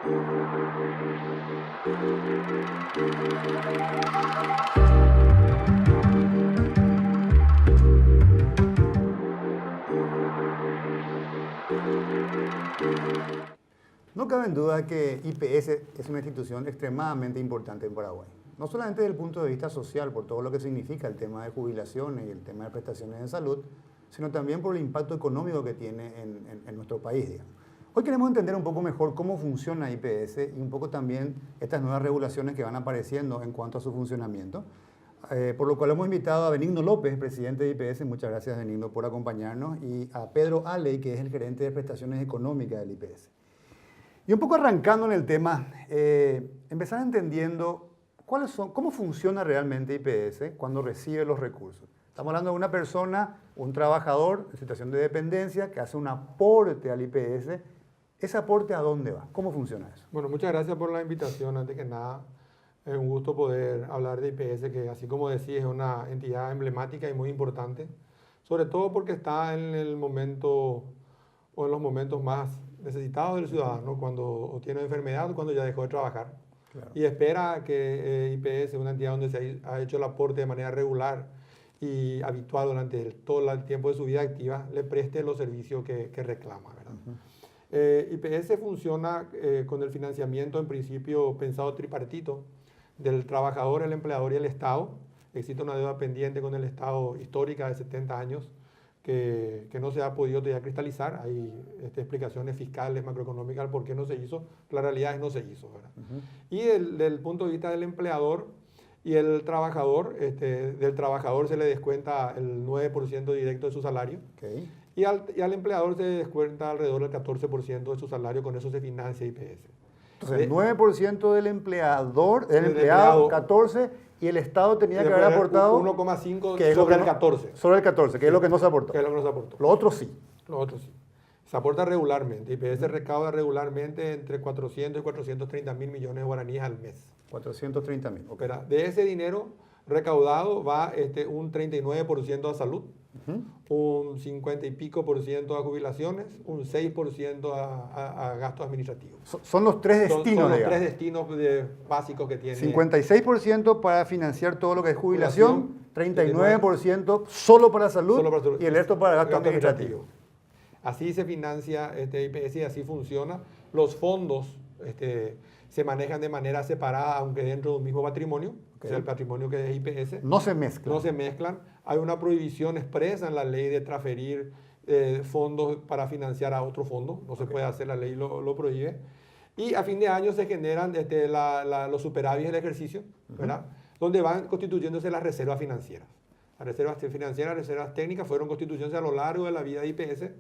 No cabe en duda que IPS es una institución extremadamente importante en Paraguay. No solamente desde el punto de vista social, por todo lo que significa el tema de jubilaciones y el tema de prestaciones de salud, sino también por el impacto económico que tiene en nuestro país, digamos. Hoy queremos entender un poco mejor cómo funciona IPS y un poco también estas nuevas regulaciones que van apareciendo en cuanto a su funcionamiento. Por lo cual hemos invitado a Benigno López, presidente de IPS. Muchas gracias, Benigno, por acompañarnos, y a Pedro Aley, que es el gerente de prestaciones económicas del IPS. Y un poco arrancando en el tema, empezar entendiendo cómo funciona realmente IPS cuando recibe los recursos. Estamos hablando de una persona, un trabajador en situación de dependencia que hace un aporte al IPS. ¿Ese aporte a dónde va? ¿Cómo funciona eso? Bueno, muchas gracias por la invitación. Antes que nada, es un gusto poder hablar de IPS, que así como decís, es una entidad emblemática y muy importante, sobre todo porque está en el momento o en los momentos más necesitados del ciudadano, cuando tiene enfermedad o cuando ya dejó de trabajar. Claro. Y espera que IPS, una entidad donde se ha hecho el aporte de manera regular y habitual durante todo el tiempo de su vida activa, le preste los servicios que reclama, ¿verdad? IPS funciona con el financiamiento en principio pensado tripartito del trabajador, el empleador y el Estado. Existe una deuda pendiente con el Estado histórica de 70 años que no se ha podido todavía cristalizar. Hay explicaciones fiscales, macroeconómicas, por qué no se hizo. La realidad es que no se hizo, ¿verdad? Y del punto de vista del empleador y el trabajador, del trabajador se le descuenta el 9% directo de su salario. Okay. Y al empleador se descuenta alrededor del 14% de su salario. Con eso se financia IPS. Entonces, el 9% del empleado, 14%, y el Estado tenía que haber aportado 1,5% sobre el 14%. Sobre el 14%, que es lo que no se aportó. Que es lo que no se aportó. Lo otro sí. Lo otro sí. Se aporta regularmente. IPS recauda regularmente entre 400 y 430 mil millones de guaraníes al mes. 430 mil. Okay. De ese dinero recaudado va un 39% a salud, un 50 y pico por ciento a jubilaciones, un 6% a gastos administrativos. Son los tres destinos. Son los tres destinos básicos que tiene. 56% para financiar todo lo que es jubilación, 39% solo para salud, y el resto para gastos administrativos. Así se financia IPS y así funciona. Los fondos se manejan de manera separada, aunque dentro de un mismo patrimonio. Okay. O sea, el patrimonio que es IPS. No se mezclan. No se mezclan. Hay una prohibición expresa en la ley de transferir fondos para financiar a otro fondo. No se puede hacer, la ley lo prohíbe. Y a fin de año se generan los superávits del ejercicio, ¿verdad? Donde van constituyéndose las reservas financieras. Las reservas financieras, las reservas técnicas fueron constituyéndose a lo largo de la vida de IPS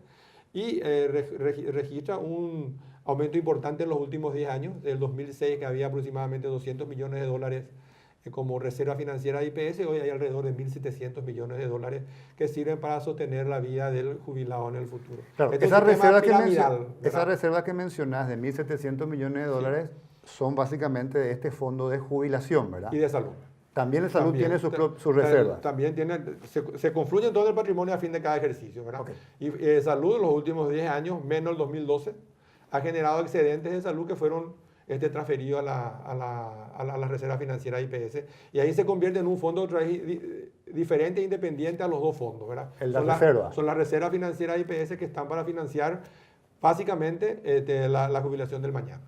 y registra un aumento importante en los últimos 10 años. Del 2006, que había aproximadamente 200 millones de dólares como reserva financiera de IPS, hoy hay alrededor de 1.700 millones de dólares que sirven para sostener la vida del jubilado en el futuro. Claro, esas reservas que mencionas de 1.700 millones de dólares son básicamente de este fondo de jubilación, ¿verdad? Y de salud. También el salud tiene sus reservas. También se confluyen todo el patrimonio a fin de cada ejercicio, ¿verdad? Okay. Y salud en los últimos 10 años, menos el 2012, ha generado excedentes de salud que fueron transferidos a la reserva financiera IPS. Y ahí se convierte en un fondo diferente e independiente a los dos fondos, ¿verdad? Son las reservas financieras IPS que están para financiar básicamente la jubilación del mañana.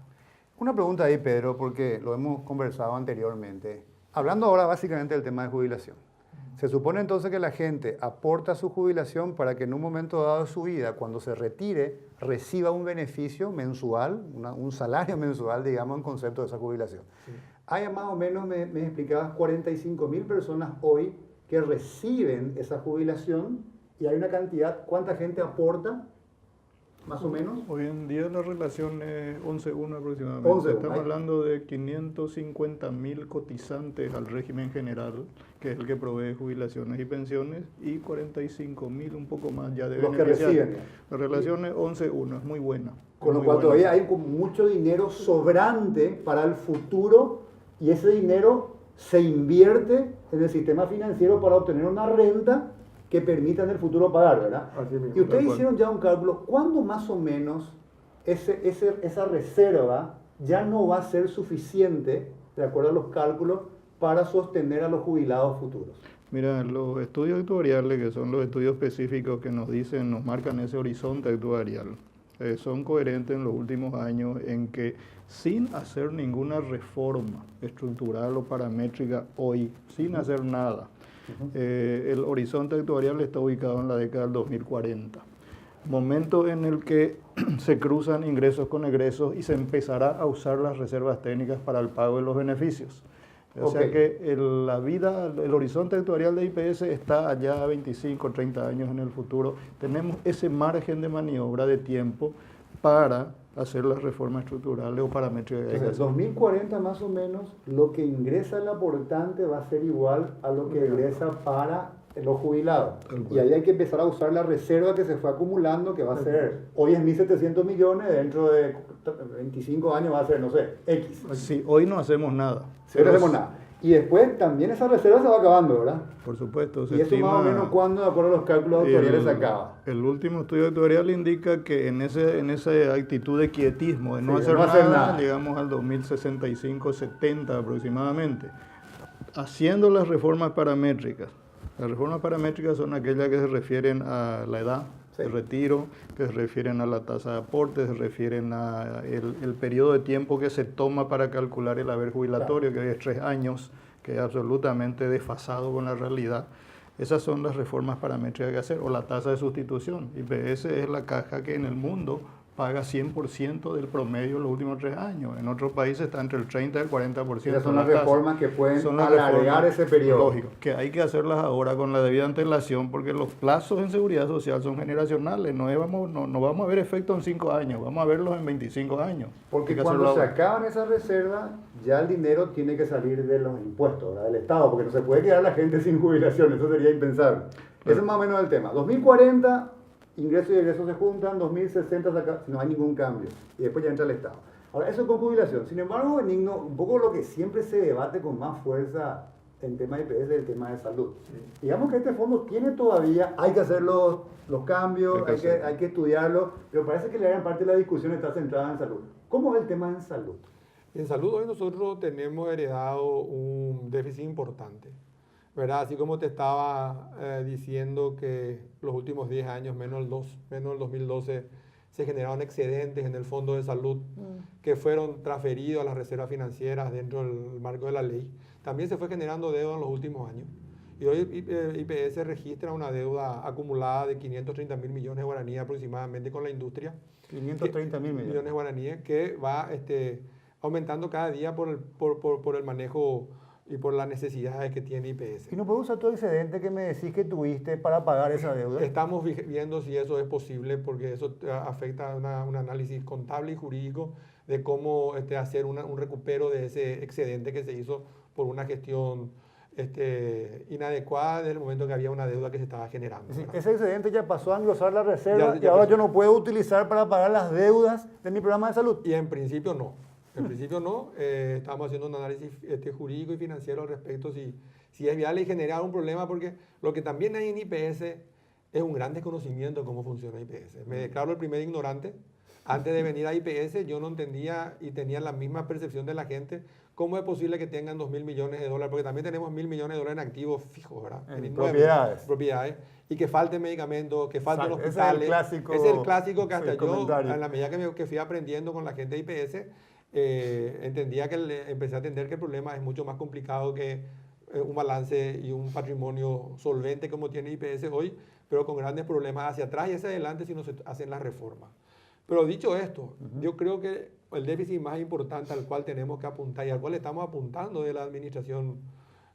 Una pregunta ahí, Pedro, porque lo hemos conversado anteriormente. Hablando ahora básicamente del tema de jubilación. Se supone entonces que la gente aporta su jubilación para que en un momento dado de su vida, cuando se retire, reciba un beneficio mensual, un salario mensual, digamos, en concepto de esa jubilación. Sí. Hay más o menos, me explicabas, 45.000 personas hoy que reciben esa jubilación, y hay una cantidad, ¿cuánta gente aporta? Más o menos. Hoy en día la relación es 11-1 aproximadamente. Estamos hablando de 550.000 cotizantes al régimen general, que es el que provee jubilaciones y pensiones, y 45.000, un poco más ya de beneficiarios. La relación es 11-1, es muy buena. Con lo cual todavía hay mucho dinero sobrante para el futuro, y ese dinero se invierte en el sistema financiero para obtener una renta que permita en el futuro pagar, ¿verdad? Y ustedes hicieron ya un cálculo, ¿cuándo más o menos esa reserva ya no va a ser suficiente, de acuerdo a los cálculos, para sostener a los jubilados futuros. Mira, los estudios actuariales, que son los estudios específicos que nos dicen, nos marcan ese horizonte actuarial, son coherentes en los últimos años en que sin hacer ninguna reforma estructural o paramétrica hoy, sin hacer nada, el horizonte actuarial está ubicado en la década del 2040. Momento en el que se cruzan ingresos con egresos y se empezará a usar las reservas técnicas para el pago de los beneficios. O sea que el horizonte actuarial de IPS está allá a 25, 30 años en el futuro. Tenemos ese margen de maniobra de tiempo para hacer las reformas estructurales o paramétricas. Entonces, 2040 más o menos, lo que ingresa el aportante va a ser igual a lo que ingresa para los jubilados. Y ahí hay que empezar a usar la reserva que se fue acumulando, que va a ser, hoy es 1.700 millones, dentro de 25 años va a ser, no sé, X. Sí, hoy no hacemos nada. Sí, no hacemos nada. Y después también esa reserva se va acabando, ¿verdad? Por supuesto. ¿Y eso más o menos cuándo, de acuerdo a los cálculos actuariales, se acaba? El último estudio actuarial indica que en esa actitud de quietismo, de no hacer nada, llegamos al 2065-70 aproximadamente. Haciendo las reformas paramétricas. Las reformas paramétricas son aquellas que se refieren a la edad de retiro, que se refieren a la tasa de aporte, se refieren a el periodo de tiempo que se toma para calcular el haber jubilatorio, que hoy es 3 años, que es absolutamente desfasado con la realidad. Esas son las reformas paramétricas que hacer, o la tasa de sustitución. IPS es la caja que en el mundo paga 100% del promedio los últimos 3 años. En otros países está entre el 30 y el 40%. Esas son las reformas que pueden alargar ese periodo. Lógico, que hay que hacerlas ahora con la debida antelación, porque los plazos en seguridad social son generacionales. No vamos a ver efecto en 5 años, vamos a verlos en 25 años. Porque cuando se acaban esas reservas, ya el dinero tiene que salir de los impuestos, ¿verdad? Del Estado, porque no se puede quedar la gente sin jubilación, eso sería impensable. Ese es más o menos el tema. 2040... ingresos y egresos se juntan, 2060 no hay ningún cambio, y después ya entra el Estado. Ahora, eso con jubilación. Sin embargo, Benigno, un poco lo que siempre se debate con más fuerza en tema de IPS es el tema de salud. Sí. Digamos que este fondo tiene todavía, hay que hacer los cambios, hay que estudiarlo, pero parece que la gran parte de la discusión está centrada en salud. ¿Cómo es el tema en salud? En salud hoy nosotros tenemos heredado un déficit importante, ¿verdad? Así como te estaba diciendo que los últimos 10 años, menos el 2012, se generaron excedentes en el Fondo de Salud que fueron transferidos a las reservas financieras dentro del marco de la ley. También se fue generando deuda en los últimos años. Y hoy IPS registra una deuda acumulada de 530.000 millones de guaraníes aproximadamente con la industria. 530.000 millones de guaraníes que va aumentando cada día por el manejo y por las necesidades que tiene IPS. ¿Y no puedes usar tu excedente que me decís que tuviste para pagar esa deuda? Estamos viendo si eso es posible, porque eso afecta a un análisis contable y jurídico de cómo hacer un recupero de ese excedente que se hizo por una gestión inadecuada desde el momento que había una deuda que se estaba generando. Sí, ese excedente ya pasó a engrosar la reserva y ahora yo no puedo utilizar para pagar las deudas de mi programa de salud. Y en principio no. En principio no, estamos haciendo un análisis jurídico y financiero al respecto si es viable y generar un problema, porque lo que también hay en IPS es un gran desconocimiento de cómo funciona IPS. Me declaro el primer ignorante. Antes de venir a IPS yo no entendía y tenía la misma percepción de la gente. ¿Cómo es posible que tengan 2.000 millones de dólares? Porque también tenemos 1.000 millones de dólares en activos fijos, ¿verdad? En propiedades. Y que falten medicamentos, que falten hospitales. Ese es el clásico que hasta yo, a la medida que fui aprendiendo con la gente de IPS, empecé a entender que el problema es mucho más complicado que un balance y un patrimonio solvente como tiene IPS hoy, pero con grandes problemas hacia atrás y hacia adelante si no se hacen las reformas. Pero dicho esto, yo creo que el déficit más importante al cual tenemos que apuntar y al cual estamos apuntando de la administración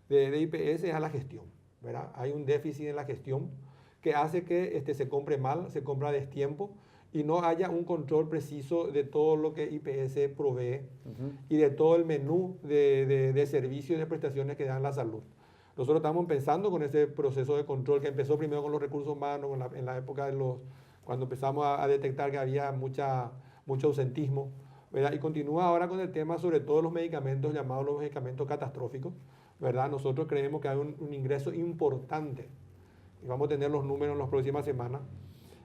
de IPS es a la gestión, ¿verdad? Hay un déficit en la gestión que hace que se compre mal, se compra a destiempo, y no haya un control preciso de todo lo que IPS provee y de todo el menú de servicios y de prestaciones que dan la salud. Nosotros estamos pensando con ese proceso de control que empezó primero con los recursos humanos en la época cuando empezamos a detectar que había mucho ausentismo, ¿verdad? Y continúa ahora con el tema sobre todo los medicamentos llamados los medicamentos catastróficos, ¿verdad? Nosotros creemos que hay un ingreso importante y vamos a tener los números en las próximas semanas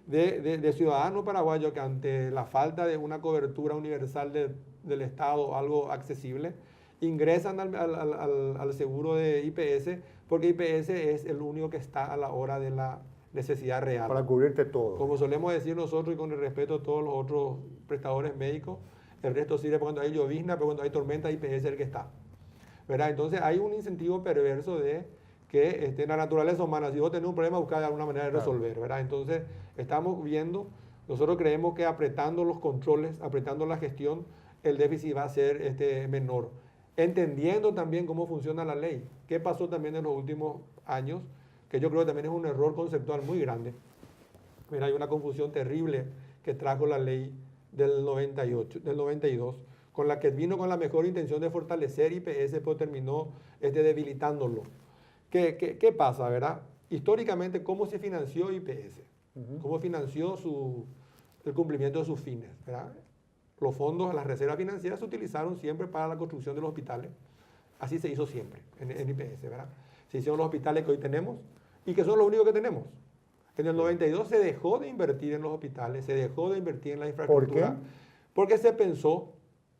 de ciudadanos paraguayos que ante la falta de una cobertura universal del Estado, algo accesible, ingresan al seguro de IPS, porque IPS es el único que está a la hora de la necesidad real. Para cubrirte todo. Como solemos decir nosotros y con el respeto de todos los otros prestadores médicos, el resto sirve cuando hay llovizna, pero cuando hay tormenta, IPS es el que está, ¿verdad? Entonces hay un incentivo perverso de que en la naturaleza humana, si vos tenés un problema, buscar de alguna manera de resolver, ¿verdad? Entonces estamos viendo, nosotros creemos que apretando los controles, apretando la gestión, el déficit va a ser menor. Entendiendo también cómo funciona la ley. ¿Qué pasó también en los últimos años? Que yo creo que también es un error conceptual muy grande. Mira, hay una confusión terrible que trajo la ley del 92, con la que vino con la mejor intención de fortalecer IPS, pero terminó debilitándolo. ¿Qué pasa, verdad? Históricamente, ¿cómo se financió IPS? ¿Cómo financió el cumplimiento de sus fines, ¿verdad? Los fondos, las reservas financieras se utilizaron siempre para la construcción de los hospitales. Así se hizo siempre en IPS, ¿verdad? Se hicieron los hospitales que hoy tenemos y que son los únicos que tenemos. En el 92 se dejó de invertir en los hospitales, se dejó de invertir en la infraestructura. ¿Por qué? Porque se pensó,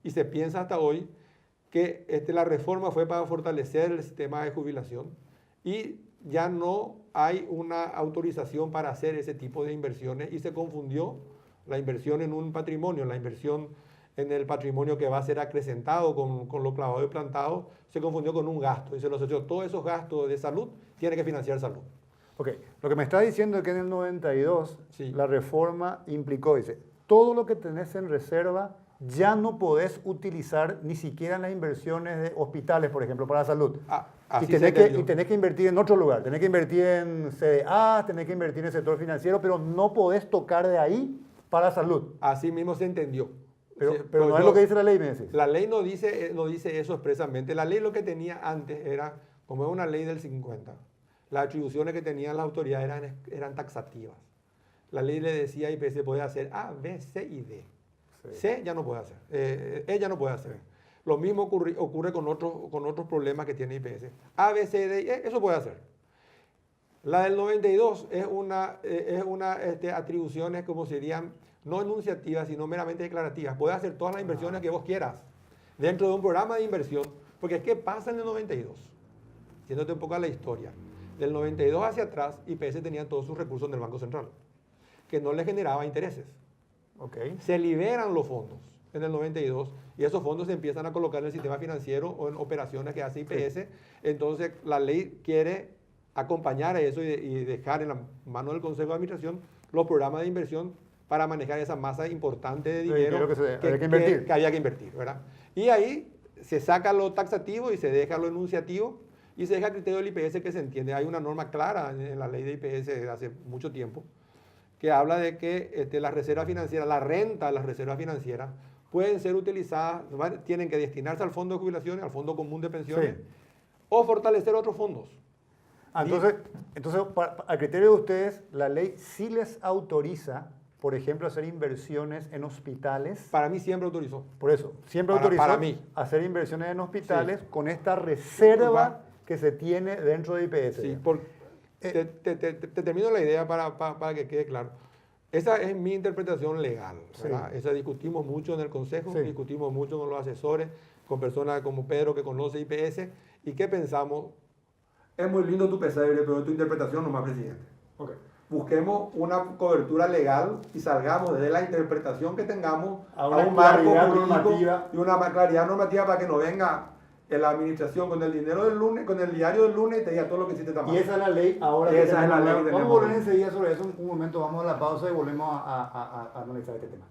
y se piensa hasta hoy, que la reforma fue para fortalecer el sistema de jubilación y ya no hay una autorización para hacer ese tipo de inversiones y se confundió la inversión en un patrimonio, la inversión en el patrimonio que va a ser acrecentado con lo clavado y plantado, se confundió con un gasto y se lo asoció. Todos esos gastos de salud tienen que financiar salud. Ok, lo que me está diciendo es que en el 92 Sí. la reforma implicó, dice, todo lo que tenés en reserva ya no podés utilizar ni siquiera en las inversiones de hospitales, por ejemplo, para salud. Así y se entendió. tenés que invertir en otro lugar, tenés que invertir en CDA, tenés que invertir en el sector financiero, pero no podés tocar de ahí para salud. Así mismo se entendió. Pero Sí, no es lo que dice la ley, me decís. La ley no dice eso expresamente. La ley lo que tenía antes era, como es una ley del 50, las atribuciones que tenían las autoridades eran taxativas. La ley le decía a IPS podía hacer A, B, C y D. Sí. C ya no puede hacer, E ya no puede hacer. Lo mismo ocurre con otros problemas que tiene IPS. A, B, C, D y E, eso puede hacer. La del 92 es una atribuciones como serían no enunciativas, sino meramente declarativas. Puedes hacer todas las inversiones que vos quieras dentro de un programa de inversión. Porque ¿qué pasa en el 92? Yéndote un poco a la historia. Del 92 hacia atrás, IPS tenía todos sus recursos en el Banco Central, que no le generaba intereses. Okay. Se liberan los fondos en el 92 y esos fondos se empiezan a colocar en el sistema financiero o en operaciones que hace IPS. Sí. Entonces, la ley quiere acompañar a eso y dejar en la mano del Consejo de Administración los programas de inversión para manejar esa masa importante de dinero que había que invertir, ¿verdad? Y ahí se saca lo taxativo y se deja lo enunciativo y se deja el criterio del IPS que se entiende. Hay una norma clara en la ley de IPS de hace mucho tiempo que habla de que las reservas financieras, la renta de las reservas financieras pueden ser utilizadas, tienen que destinarse al fondo de jubilaciones, al fondo común de pensiones, sí, o fortalecer otros fondos. Entonces, a criterio de ustedes, la ley sí les autoriza, por ejemplo, hacer inversiones en hospitales. Para mí siempre autorizó. Por eso, siempre autorizó para mí hacer inversiones en hospitales, sí, con esta reserva que se tiene dentro de IPS. Sí, te termino la idea para que quede claro. Esa es mi interpretación legal, ¿verdad? Sí. Esa discutimos mucho en el Consejo, sí, discutimos mucho con los asesores, con personas como Pedro que conoce IPS. ¿Y qué pensamos? Es muy lindo tu pesebre, pero tu interpretación nomás, presidente. Okay. Busquemos una cobertura legal y salgamos desde la interpretación que tengamos a una claridad normativa. Y una claridad normativa para que no venga en la administración con el dinero del lunes, con el diario del lunes y te diga todo lo que hiciste tan mal. Y esa es la ley ahora. Esa es la ley. Vamos a volver enseguida sobre eso. Un momento, vamos a la pausa y volvemos a analizar este tema.